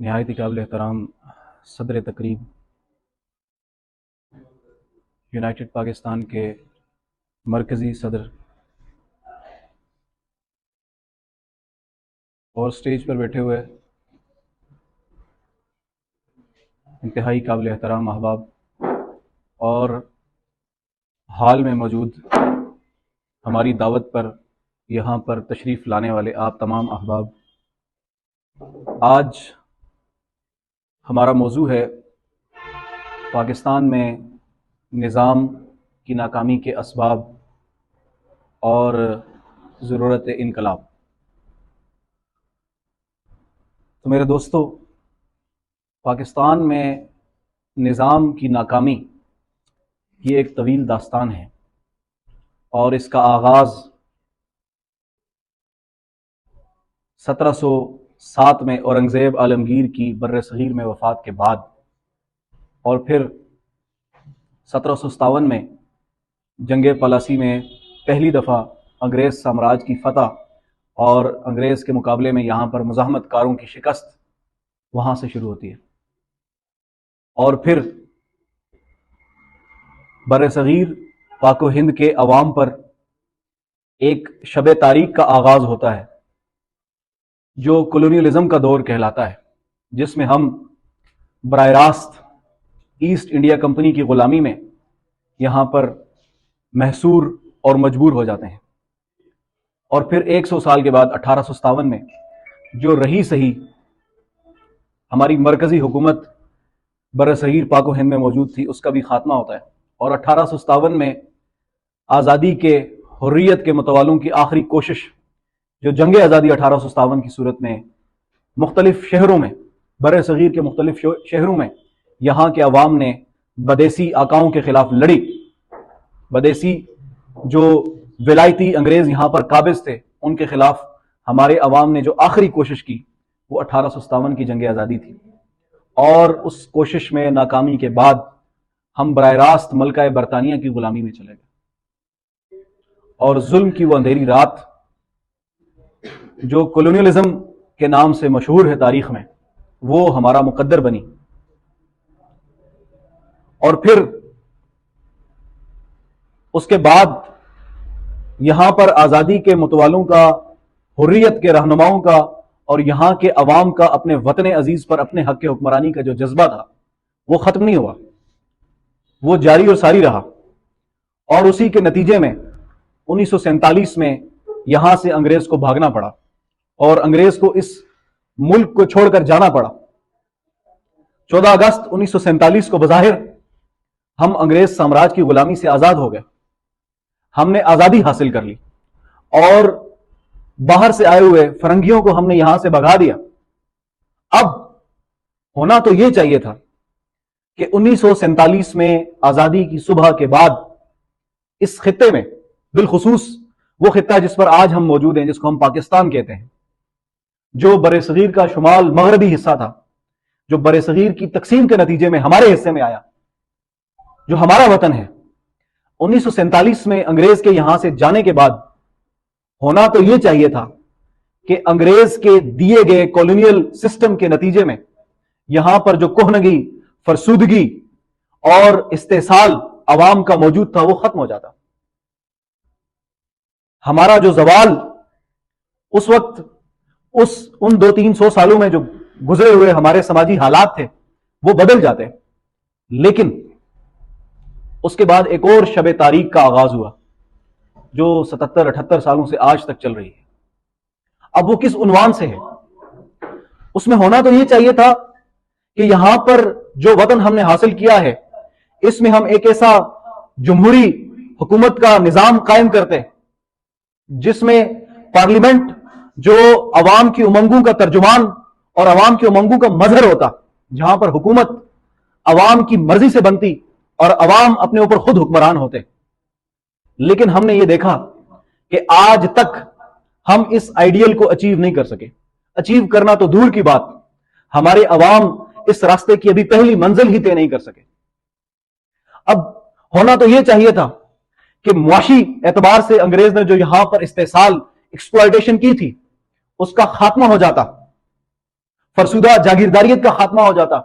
نہایت ہی قابل احترام صدر تقریب یونائٹڈ پاکستان کے مرکزی صدر اور سٹیج پر بیٹھے ہوئے انتہائی قابل احترام احباب اور حال میں موجود ہماری دعوت پر یہاں پر تشریف لانے والے آپ تمام احباب، آج ہمارا موضوع ہے پاکستان میں نظام کی ناکامی کے اسباب اور ضرورت انقلاب۔ تو میرے دوستو، پاکستان میں نظام کی ناکامی یہ ایک طویل داستان ہے اور اس کا آغاز 1707 میں اورنگزیب عالمگیر کی بر صغیر میں وفات کے بعد، اور پھر 1757 میں جنگ پالاسی میں پہلی دفعہ انگریز سامراج کی فتح اور انگریز کے مقابلے میں یہاں پر مزاحمت کاروں کی شکست وہاں سے شروع ہوتی ہے، اور پھر بر صغیر پاک و ہند کے عوام پر ایک شب تاریک کا آغاز ہوتا ہے جو کولونیلزم کا دور کہلاتا ہے، جس میں ہم براہ راست ایسٹ انڈیا کمپنی کی غلامی میں یہاں پر محصور اور مجبور ہو جاتے ہیں۔ اور پھر 100 سال کے بعد 1857 میں جو رہی سہی ہماری مرکزی حکومت بر صغیر پاک و ہند میں موجود تھی، اس کا بھی خاتمہ ہوتا ہے، اور 1857 میں آزادی کے حریت کے متوالوں کی آخری کوشش جو جنگ آزادی 1857 کی صورت میں مختلف شہروں میں، بر صغیر کے مختلف شہروں میں یہاں کے عوام نے بدیسی آقاؤں کے خلاف لڑی۔ بدیسی جو ولایتی انگریز یہاں پر قابض تھے، ان کے خلاف ہمارے عوام نے جو آخری کوشش کی وہ 1857 کی جنگ آزادی تھی، اور اس کوشش میں ناکامی کے بعد ہم براہ راست ملکہ برطانیہ کی غلامی میں چلے گئے، اور ظلم کی وہ اندھیری رات جو کولونیلزم کے نام سے مشہور ہے تاریخ میں، وہ ہمارا مقدر بنی۔ اور پھر اس کے بعد یہاں پر آزادی کے متوالوں کا، حریت کے رہنماؤں کا اور یہاں کے عوام کا اپنے وطن عزیز پر اپنے حق کے حکمرانی کا جو جذبہ تھا وہ ختم نہیں ہوا، وہ جاری اور ساری رہا، اور اسی کے نتیجے میں 1947 میں یہاں سے انگریز کو بھاگنا پڑا اور انگریز کو اس ملک کو چھوڑ کر جانا پڑا۔ 14 اگست 1947 کو بظاہر ہم انگریز سامراج کی غلامی سے آزاد ہو گئے، ہم نے آزادی حاصل کر لی، اور باہر سے آئے ہوئے فرنگیوں کو ہم نے یہاں سے بھگا دیا۔ اب ہونا تو یہ چاہیے تھا کہ 1947 میں آزادی کی صبح کے بعد اس خطے میں، بالخصوص وہ خطہ جس پر آج ہم موجود ہیں، جس کو ہم پاکستان کہتے ہیں، جو بر صغیر کا شمال مغربی حصہ تھا، جو بر صغیر کی تقسیم کے نتیجے میں ہمارے حصے میں آیا، جو ہمارا وطن ہے، 1947 میں انگریز کے یہاں سے جانے کے بعد ہونا تو یہ چاہیے تھا کہ انگریز کے دیے گئے کولونیل سسٹم کے نتیجے میں یہاں پر جو کہنگی، فرسودگی اور استحصال عوام کا موجود تھا وہ ختم ہو جاتا۔ ہمارا جو زوال اس وقت ان 200-300 سالوں میں جو گزرے ہوئے ہمارے سماجی حالات تھے وہ بدل جاتے، لیکن اس کے بعد ایک اور شب تاریک کا آغاز ہوا جو 77-78 سالوں سے آج تک چل رہی ہے۔ اب وہ کس عنوان سے ہے؟ اس میں ہونا تو یہ چاہیے تھا کہ یہاں پر جو وطن ہم نے حاصل کیا ہے، اس میں ہم ایک ایسا جمہوری حکومت کا نظام قائم کرتے جس میں پارلیمنٹ جو عوام کی امنگوں کا ترجمان اور عوام کی امنگوں کا مظہر ہوتا، جہاں پر حکومت عوام کی مرضی سے بنتی اور عوام اپنے اوپر خود حکمران ہوتے۔ لیکن ہم نے یہ دیکھا کہ آج تک ہم اس آئیڈیل کو اچیو نہیں کر سکے۔ اچیو کرنا تو دور کی بات، ہمارے عوام اس راستے کی ابھی پہلی منزل ہی طے نہیں کر سکے۔ اب ہونا تو یہ چاہیے تھا کہ معاشی اعتبار سے انگریز نے جو یہاں پر استحصال، ایکسپلائٹیشن کی تھی، اس کا خاتمہ ہو جاتا، فرسودہ جاگیرداریت کا خاتمہ ہو جاتا,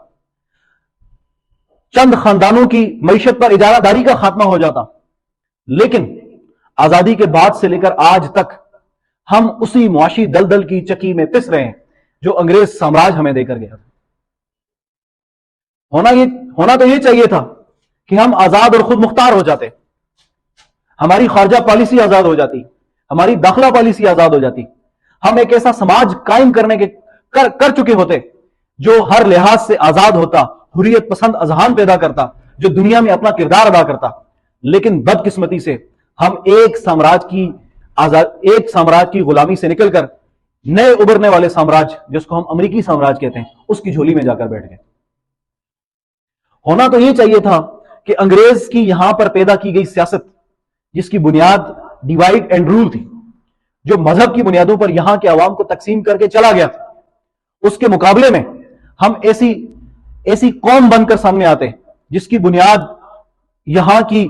چند خاندانوں کی معیشت پر اجارہ داری کا خاتمہ ہو جاتا. لیکن آزادی کے بعد سے لے کر آج تک ہم اسی معاشی دلدل کی چکی میں پس رہے ہیں جو انگریز سامراج ہمیں دے کر گیا. ہونا تو یہ چاہیے تھا کہ ہم آزاد اور خود مختار ہو جاتے, ہماری خارجہ پالیسی آزاد ہو جاتی, ہماری داخلہ پالیسی آزاد ہو جاتی, ہم ایک ایسا سماج قائم کرنے کے کر چکے ہوتے جو ہر لحاظ سے آزاد ہوتا, حریت پسند اذہان پیدا کرتا, جو دنیا میں اپنا کردار ادا کرتا. لیکن بدقسمتی سے ہم ایک سامراج کی غلامی سے نکل کر نئے ابھرنے والے سامراج, جس کو ہم امریکی سامراج کہتے ہیں, اس کی جھولی میں جا کر بیٹھ گئے. ہونا تو یہ چاہیے تھا کہ انگریز کی یہاں پر پیدا کی گئی سیاست, جس کی بنیاد ڈیوائڈ اینڈ رول تھی, جو مذہب کی بنیادوں پر یہاں کے عوام کو تقسیم کر کے چلا گیا تھا, اس کے مقابلے میں ہم ایسی قوم بن کر سامنے آتے جس کی بنیاد یہاں کی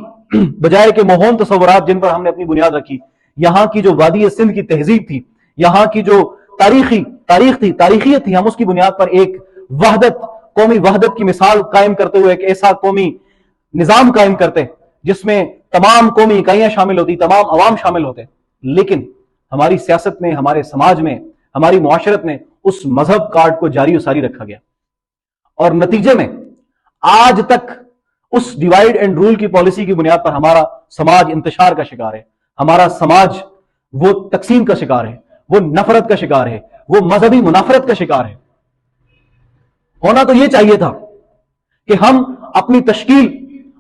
بجائے کے موہون تصورات جن پر ہم نے اپنی بنیاد رکھی, یہاں کی جو وادی سندھ کی تہذیب تھی, یہاں کی جو تاریخیت تھی, ہم اس کی بنیاد پر ایک قومی وحدت کی مثال قائم کرتے ہوئے ایک ایسا قومی نظام قائم کرتے جس میں تمام قومی اکائیاں شامل ہوتی, تمام عوام شامل ہوتے. لیکن ہماری سیاست میں, ہمارے سماج میں, ہماری معاشرت میں اس مذہب کارڈ کو جاری و ساری رکھا گیا, اور نتیجے میں آج تک اس ڈیوائڈ اینڈ رول کی پالیسی کی بنیاد پر ہمارا سماج انتشار کا شکار ہے, ہمارا سماج وہ تقسیم کا شکار ہے, وہ نفرت کا شکار ہے, وہ مذہبی منافرت کا شکار ہے. ہونا تو یہ چاہیے تھا کہ ہم اپنی تشکیل,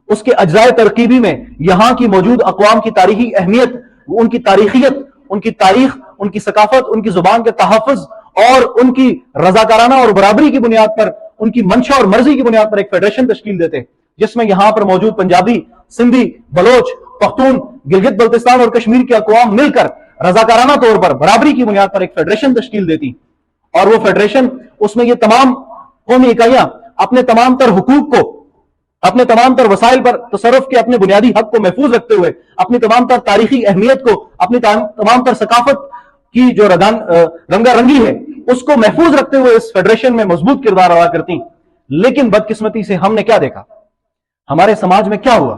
اس کے اجزائے ترکیبی میں یہاں کی موجود اقوام کی تاریخی اہمیت, ان کی تاریخیت, ان کی تاریخ, ان کی ثقافت, ان کی زبان کے تحفظ اور ان کی رضاکارانہ اور برابری کی بنیاد پر, ان کی منشا اور مرضی کی بنیاد پر ایک فیڈریشن تشکیل دیتے, جس میں یہاں پر موجود پنجابی, سندھی, بلوچ, پختون, گلگت بلتستان اور کشمیر کے اقوام مل کر رضاکارانہ طور پر برابری کی بنیاد پر ایک فیڈریشن تشکیل دیتی. اور وہ فیڈریشن, اس میں یہ تمام قومی اکائیاں اپنے تمام تر حقوق کو, اپنے تمام تر وسائل پر تصرف کے اپنے بنیادی حق کو محفوظ رکھتے ہوئے, اپنی تمام تر تاریخی اہمیت کو, اپنی تمام تر ثقافت کی جو رنگا رنگی ہے اس کو محفوظ رکھتے ہوئے اس فیڈریشن میں مضبوط کردار ادا کرتی. لیکن بدقسمتی سے ہم نے کیا دیکھا, ہمارے سماج میں کیا ہوا,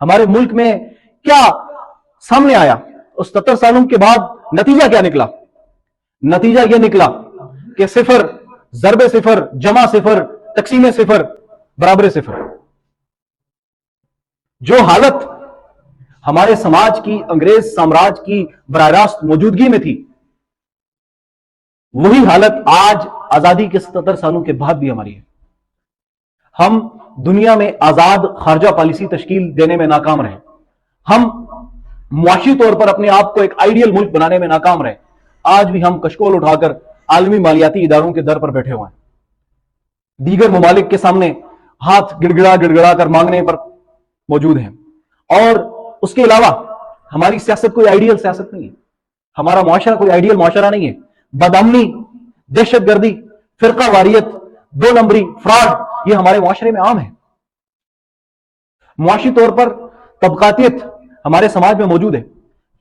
ہمارے ملک میں کیا سامنے آیا, اس 70 سالوں کے بعد نتیجہ کیا نکلا؟ نتیجہ یہ نکلا کہ صفر, ضرب صفر, جمع صفر, تقسیم صفر, برابر صفر. جو حالت ہمارے سماج کی انگریز سامراج کی براہ راست موجودگی میں تھی, وہی حالت آج آزادی کے 77 سالوں کے بعد بھی ہماری ہے. ہم دنیا میں آزاد خارجہ پالیسی تشکیل دینے میں ناکام رہے, ہم معاشی طور پر اپنے آپ کو ایک آئیڈیل ملک بنانے میں ناکام رہے. آج بھی ہم کشکول اٹھا کر عالمی مالیاتی اداروں کے در پر بیٹھے ہوئے ہیں, دیگر ممالک کے سامنے ہاتھ گڑ گڑا کر مانگنے پر موجود ہیں. اور اس کے علاوہ ہماری سیاست کوئی آئیڈیل سیاست نہیں ہے, ہمارا معاشرہ کوئی آئیڈیل معاشرہ نہیں ہے. بدامنی, دہشت گردی, فرقہ واریت, 2 نمبری, فراڈ, یہ ہمارے معاشرے میں عام ہے. معاشی طور پر طبقاتیت ہمارے سماج میں موجود ہے.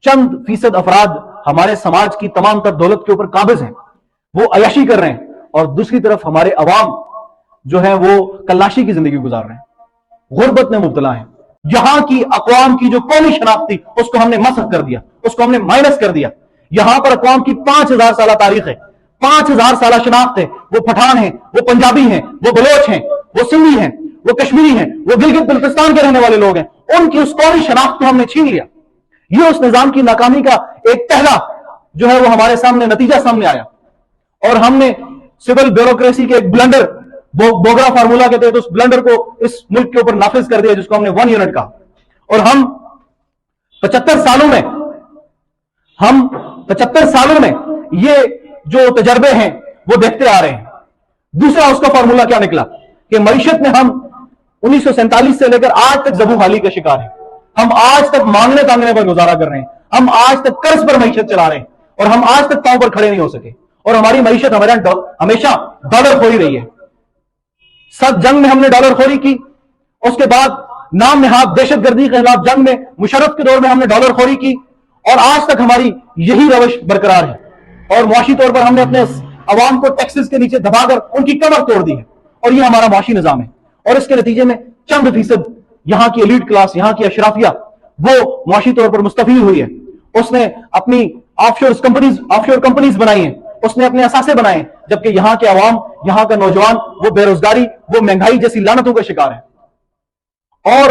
چند فیصد افراد ہمارے سماج کی تمام تر دولت کے اوپر قابض ہیں, وہ عیاشی کر رہے ہیں, اور دوسری طرف ہمارے عوام جو ہیں وہ کلاشی کی زندگی گزار رہے ہیں, غربت میں مبتلا ہیں. یہاں کی اقوام کی جو قومی شناخت تھی اس کو ہم نے مسخ کر دیا, اس کو ہم نے مائنس کر دیا. یہاں پر اقوام کی 5000 سالہ تاریخ ہے, 5000 سالہ شناخت ہے. وہ پٹھان ہیں, وہ پنجابی ہیں, وہ بلوچ ہیں, وہ سندھی ہیں, وہ کشمیری ہیں, وہ گلگت بلتستان کے رہنے والے لوگ ہیں. ان کی اس قومی شناخت کو ہم نے چھین لیا. یہ اس نظام کی ناکامی کا ایک پہلا جو ہے وہ ہمارے سامنے نتیجہ سامنے آیا, اور ہم نے سول بیوروکریسی کے ایک بلنڈر, بوگرا فارمولا کے تحت اس بلنڈر کو اس ملک کے اوپر نافذ کر دیا, جس کو ہم نے 1 یونٹ کہا. اور ہم 75 سالوں میں یہ جو تجربے ہیں وہ دیکھتے آ رہے ہیں. دوسرا اس کا فارمولا کیا نکلا کہ معیشت میں ہم 1947 سے لے کر آج تک زبوں حالی کا شکار ہیں. ہم آج تک مانگنے تانگنے پر گزارا کر رہے ہیں, ہم آج تک قرض پر معیشت چلا رہے ہیں, اور ہم آج تک پاؤں پر کھڑے نہیں ہو سکے, اور ہماری معیشت ہمیشہ ڈالر خوری رہی ہے. 7 جنگ میں ہم نے ڈالر خوری کی, اس کے بعد نام نہاد دہشت گردی کے خلاف جنگ میں مشرف کے دور میں ہم نے ڈالر خوری کی, اور آج تک ہماری یہی روش برقرار ہے. اور معاشی طور پر ہم نے عوام کو ٹیکسز کے نیچے دبا کر ان کی کمر توڑ دی ہے، اور یہ ہمارا معاشی نظام ہے۔ اور اس کے نتیجے میں چند فیصد یہاں کی ایلیٹ کلاس، یہاں کی اشرافیہ، وہ معاشی طور پر مستفید ہوئی ہے۔ اس نے اپنی آف شور کمپنیز بنائی ہیں، اس نے اپنے اثاثے بنائے ہیں، جبکہ یہاں کے عوام، یہاں کا نوجوان، وہ بے روزگاری، وہ مہنگائی جیسی لعنتوں کا شکار ہے۔ اور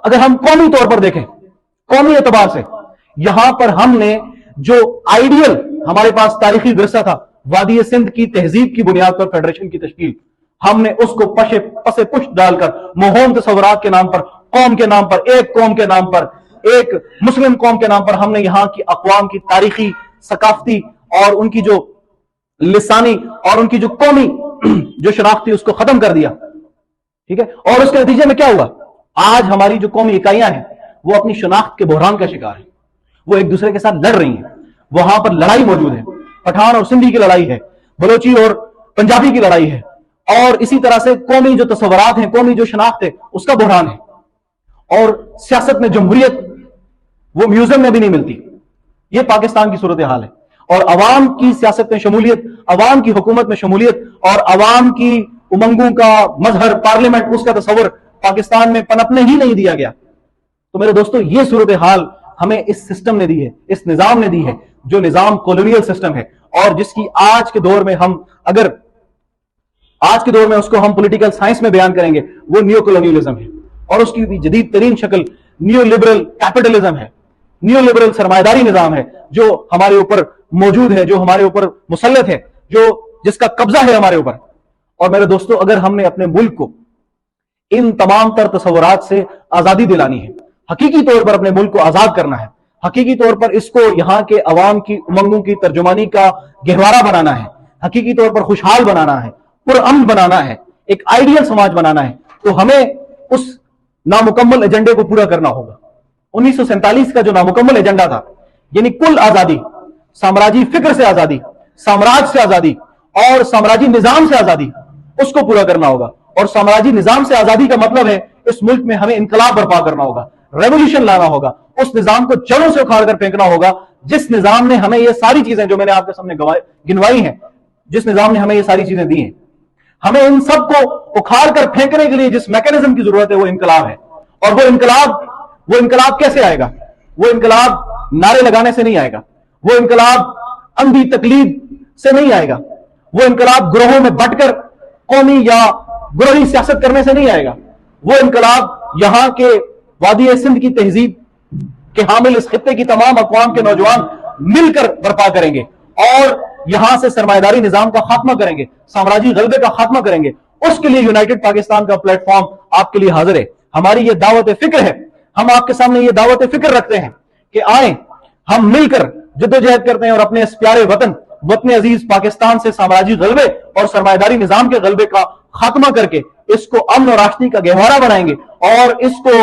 اگر ہم قومی طور پر دیکھیں، قومی اعتبار سے یہاں پر ہم نے جو آئیڈیل ہمارے پاس تاریخی ورثہ تھا، وادی سندھ کی تہذیب کی بنیاد پر فیڈریشن کی تشکیل، ہم نے اس کو پسے پشت ڈال کر موہوم تصورات کے نام پر، قوم کے نام پر، ایک قوم کے نام پر، ایک مسلم قوم کے نام پر، ہم نے یہاں کی اقوام کی تاریخی، ثقافتی اور ان کی جو لسانی اور ان کی جو قومی جو شناخت تھی اس کو ختم کر دیا، ٹھیک ہے۔ اور اس کے نتیجے میں کیا ہوا؟ آج ہماری جو قومی اکائیاں ہیں وہ اپنی شناخت کے بحران کا شکار ہیں، وہ ایک دوسرے کے ساتھ لڑ رہی ہیں، وہاں پر لڑائی موجود ہے، پٹھان اور سندھی کی لڑائی ہے، بلوچی اور پنجابی کی لڑائی ہے، اور اسی طرح سے قومی جو تصورات ہیں، قومی جو شناخت ہے اس کا بحران ہے۔ اور سیاست میں جمہوریت وہ میوزیم میں بھی نہیں ملتی، یہ پاکستان کی صورتحال ہے۔ اور عوام کی سیاست میں شمولیت، عوام کی حکومت میں شمولیت اور عوام کی امنگوں کا مظہر پارلیمنٹ، اس کا تصور پاکستان میں پنپنے ہی نہیں دیا گیا۔ تو میرے دوستو، یہ صورتحال ہمیں اس سسٹم نے دی ہے، اس نظام نے دی ہے، جو نظام کولونیل سسٹم ہے، اور جس کی آج کے دور میں ہم اگر آج کے دور میں اس کو ہم پولیٹیکل سائنس میں بیان کریں گے، وہ نیو کولونیلزم ہے، اور اس کی بھی جدید ترین شکل نیو لبرل کیپٹلزم ہے، نیو لبرل سرمایہ نظام ہے، جو ہمارے اوپر موجود ہے، جو ہمارے اوپر مسلط ہے، جس کا قبضہ ہے ہمارے اوپر۔ اور میرے دوستو، اگر ہم نے اپنے ملک کو ان تمام تر تصورات سے آزادی دلانی ہے، حقیقی طور پر اپنے ملک کو آزاد کرنا ہے، حقیقی طور پر اس کو یہاں کے عوام کی امنگوں کی ترجمانی کا گہوارہ بنانا ہے، حقیقی طور پر خوشحال بنانا ہے، پرامن بنانا ہے، ایک آئیڈیل سماج بنانا ہے، تو ہمیں اس نامکمل ایجنڈے کو پورا کرنا ہوگا۔ 1947 کا جو نامکمل ایجنڈا تھا، یعنی کل آزادی، سامراجی فکر سے آزادی، سامراج سے آزادی اور سامراجی نظام سے آزادی، اس کو پورا کرنا ہوگا۔ اور سامراجی نظام سے آزادی کا مطلب ہے اس ملک میں ہمیں انقلاب برپا کرنا ہوگا، ریولیوشن لانا ہوگا، اس نظام کو جڑوں سے اکھاڑ کر پھینکنا ہوگا جس نظام نے ہمیں یہ ساری چیزیں جو میں نے آپ کے سامنے گنوائی ہیں، جس نظام نے ہمیں یہ ساری چیزیں دی ہیں، ہمیں ان سب کو اکھاڑ کر پھینکنے کے لیے جس میکینزم کی ضرورت ہے وہ انقلاب ہے۔ اور وہ انقلاب کیسے آئے گا؟ وہ انقلاب نعرے لگانے سے نہیں آئے گا، وہ انقلاب اندھی تقلید سے نہیں آئے گا، وہ انقلاب گروہوں میں بٹ کر قومی یا گروہی سیاست کرنے سے نہیں آئے گا، وہ انقلاب یہاں کے وادی سندھ کی تہذیب کے حامل اس خطے کی تمام اقوام کے نوجوان مل کر برپا کریں گے، اور یہاں سے سرمایہ نظام کا خاتمہ کریں گے، سامراجی غلبے کا خاتمہ کریں گے۔ اس کے لیے یونائٹڈ پاکستان کا پلیٹ فارم آپ کے لیے حاضر ہے۔ ہماری یہ دعوت فکر ہے، ہم آپ کے سامنے یہ دعوت فکر رکھتے ہیں کہ آئیں ہم مل کر جدوجہد کرتے ہیں اور اپنے اس پیارے وطن عزیز پاکستان سے سامراجی غلبے اور سرمایہ نظام کے غلبے کا خاتمہ کر کے اس کو امن اور آشتی کا گہوارہ بنائیں گے، اور اس کو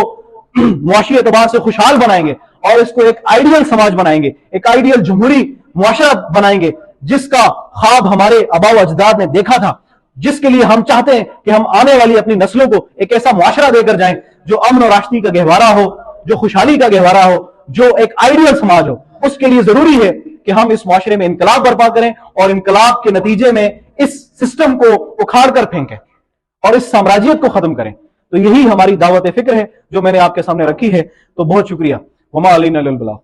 معاشی اعتبار سے خوشحال بنائیں گے، اور اس کو ایک آئیڈیل سماج بنائیں گے، ایک آئیڈیل جمہوری معاشرہ بنائیں گے جس کا خواب ہمارے آباء و اجداد نے دیکھا تھا، جس کے لیے ہم چاہتے ہیں کہ ہم آنے والی اپنی نسلوں کو ایک ایسا معاشرہ دے کر جائیں جو امن اور آشتی کا گہوارہ ہو، جو خوشحالی کا گہوارہ ہو، جو ایک آئیڈیل سماج ہو۔ اس کے لیے ضروری ہے کہ ہم اس معاشرے میں انقلاب برپا کریں، اور انقلاب کے نتیجے میں اس سسٹم کو اکھاڑ کر پھینکیں اور اس سامراجیت کو ختم کریں۔ تو یہی ہماری دعوت فکر ہے جو میں نے آپ کے سامنے رکھی ہے۔ تو بہت شکریہ۔ وما علینا الا البلاغ۔